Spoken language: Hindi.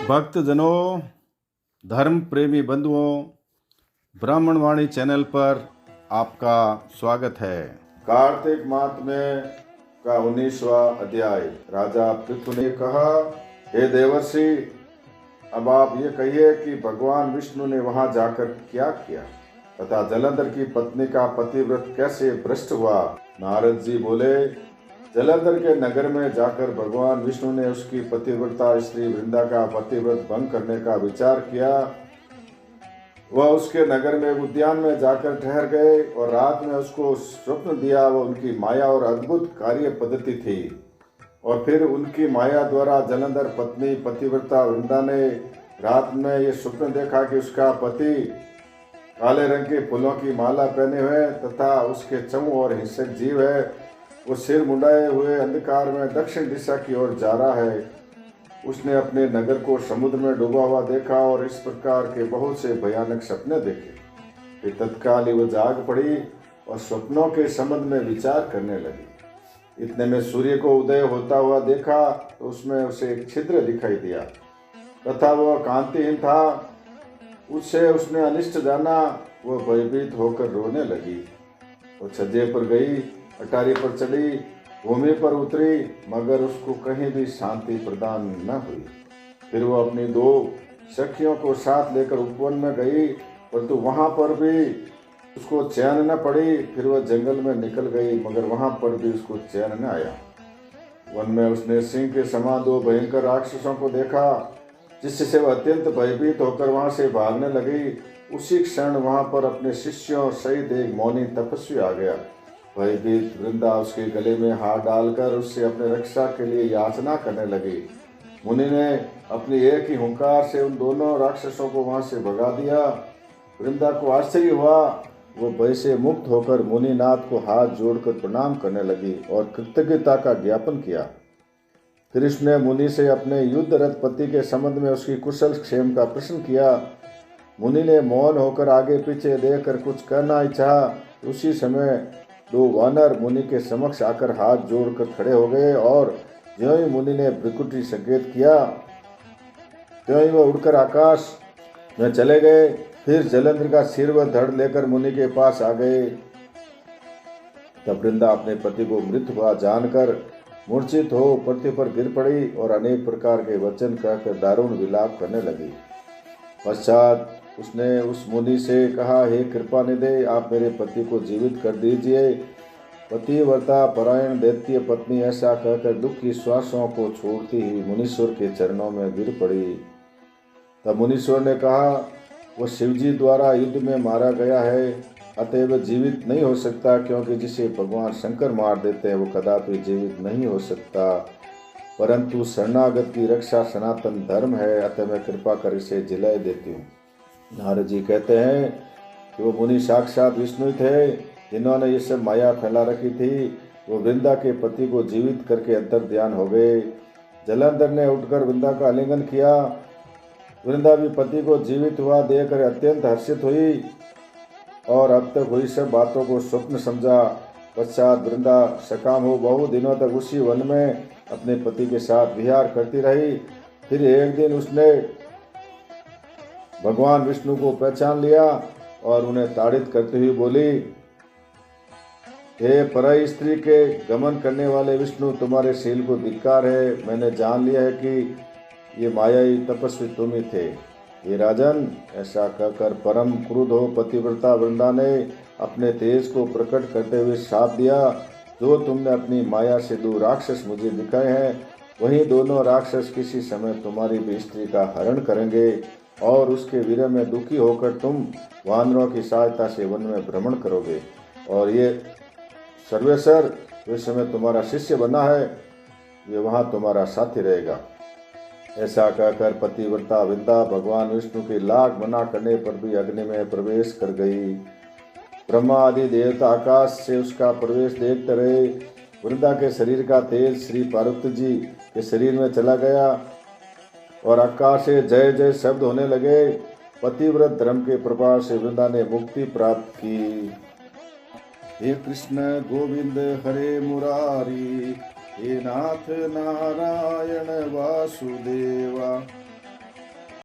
भक्तजनों, धर्म प्रेमी बंधुओं, ब्राह्मण वाणी चैनल पर आपका स्वागत है। कार्तिक मास में का 19वां अध्याय। राजा पृथु ने कहा, हे देवर्षि, अब आप ये कहिए कि भगवान विष्णु ने वहां जाकर क्या किया तथा जलंधर की पत्नी का पतिव्रत कैसे भ्रष्ट हुआ। नारद जी बोले, जलंधर के नगर में जाकर भगवान विष्णु ने उसकी पतिव्रता स्त्री वृंदा का पतिव्रत भंग करने का विचार किया। वह उसके नगर में उद्यान में जाकर ठहर गए और रात में उसको स्वप्न दिया। वह उनकी माया और अद्भुत कार्य पद्धति थी। और फिर उनकी माया द्वारा जलंधर पत्नी पतिव्रता वृंदा ने रात में ये स्वप्न देखा कि उसका पति काले रंग के फूलों की माला पहने हुए तथा उसके चमू और हिंसक जीव है। वो सिर मुंडाए हुए अंधकार में दक्षिण दिशा की ओर जा रहा है। उसने अपने नगर को समुद्र में डूबा हुआ देखा और इस प्रकार के बहुत से भयानक सपने देखे। फिर तत्काल ही वो जाग पड़ी और स्वप्नों के संबंध में विचार करने लगी। इतने में सूर्य को उदय होता हुआ देखा तो उसमें उसे एक छिद्र दिखाई दिया तथा वह कांतिहीन था। उससे उसने अनिष्ट जाना। वह भयभीत होकर रोने लगी। वो छज्जे पर गई, अटारी पर चढ़ी, भूमि पर उतरी, मगर उसको कहीं भी शांति प्रदान न हुई। फिर वो अपनी 2 सखियों को साथ लेकर उपवन में गई, परंतु वहां पर भी उसको चैन न पड़ी। फिर वह जंगल में निकल गई, मगर वहां पर भी उसको चैन न आया। वन में उसने सिंह के समान 2 भयंकर राक्षसों को देखा, जिससे वह अत्यंत भयभीत होकर वहां से भागने लगी। उसी क्षण वहां पर अपने शिष्यों सहित एक मौनी तपस्वी आ गया। भयभीत वृंदा उसके गले में हाथ डालकर उससे अपने रक्षा के लिए याचना करने लगी। मुनि ने अपनी एक ही हुंकार से उन दोनों राक्षसों को वहां से भगा दिया। वृंदा को आश्चर्य हुआ। वो भय से मुक्त होकर मुनिनाथ को हाथ जोड़कर प्रणाम करने लगी और कृतज्ञता का ज्ञापन किया। फिर उसने मुनि से अपने युद्धरत पति के संबंध में उसकी कुशल क्षेम का प्रश्न किया। मुनि ने मौन होकर आगे पीछे देखकर कुछ कहना ही चाहा। उसी समय 2 वानर मुनि के समक्ष आकर हाथ जोड़कर खड़े हो गए और ज्यों ही मुनि ने भ्रिकुटी संकेत किया, त्यों ही वह उड़कर आकाश में चले गए। फिर जलंधर का सिर व धड़ लेकर मुनि के पास आ गए। तब वृंदा अपने पति को मृत हुआ जानकर मूर्छित हो पृथ्वी पर गिर पड़ी और अनेक प्रकार के वचन कहकर दारुण विलाप करने लगी। पश्चात उसने उस मुनि से कहा, हे कृपा निधे, आप मेरे पति को जीवित कर दीजिए। पतिव्रता परायण दैत्य पत्नी ऐसा कहकर दुख की श्वासों को छोड़ती ही मुनीश्वर के चरणों में गिर पड़ी। तब मुनीश्वर ने कहा, वो शिवजी द्वारा युद्ध में मारा गया है, अतएव जीवित नहीं हो सकता, क्योंकि जिसे भगवान शंकर मार देते हैं वो कदापि जीवित नहीं हो सकता। परंतु शरणागत की रक्षा सनातन धर्म है, अतः मैं कृपा कर इसे जिला देती हूँ। नारद जी कहते हैं कि वो मुनि साक्षात विष्णु थे, जिन्होंने ये सब माया फैला रखी थी। वो वृंदा के पति को जीवित करके अंतर ध्यान हो गए। जलंधर ने उठकर वृंदा का आलिंगन किया। वृंदा भी पति को जीवित हुआ देखकर अत्यंत हर्षित हुई और अब तक हुई सब बातों को स्वप्न समझा। पश्चात वृंदा सकाम हो बहु दिनों तक उसी वन में अपने पति के साथ विहार करती रही। फिर एक दिन उसने भगवान विष्णु को पहचान लिया और उन्हें ताड़ित करते हुए बोली, हे पराई स्त्री के गमन करने वाले विष्णु, तुम्हारे शील को धिक्कार है। मैंने जान लिया है कि ये मायाई तपस्वी तुम ही थे। ये राजन, ऐसा कहकर परम क्रुद्ध हो पतिव्रता वृंदा ने अपने तेज को प्रकट करते हुए शाप दिया, जो तुमने अपनी माया से 2 राक्षस मुझे दिखाए हैं, वही दोनों राक्षस किसी समय तुम्हारी भी स्त्री का हरण करेंगे और उसके विरह में दुखी होकर तुम वानरों की सहायता से वन में भ्रमण करोगे और ये सर्वेश्वर इस समय तुम्हारा शिष्य बना है, ये वहाँ तुम्हारा साथी रहेगा। ऐसा कहकर पतिव्रता वृंदा भगवान विष्णु के लाख मना करने पर भी अग्नि में प्रवेश कर गई। ब्रह्मा आदि देवता आकाश से उसका प्रवेश देखते रहे। वृंदा के शरीर का तेज श्री पार्वती जी के शरीर में चला गया और आकाश से जय जय शब्द होने लगे। पतिव्रत धर्म के प्रभाव से वृंदा ने मुक्ति प्राप्त की। हे कृष्ण गोविंद हरे मुरारी, हे नाथ नारायण वासुदेवा।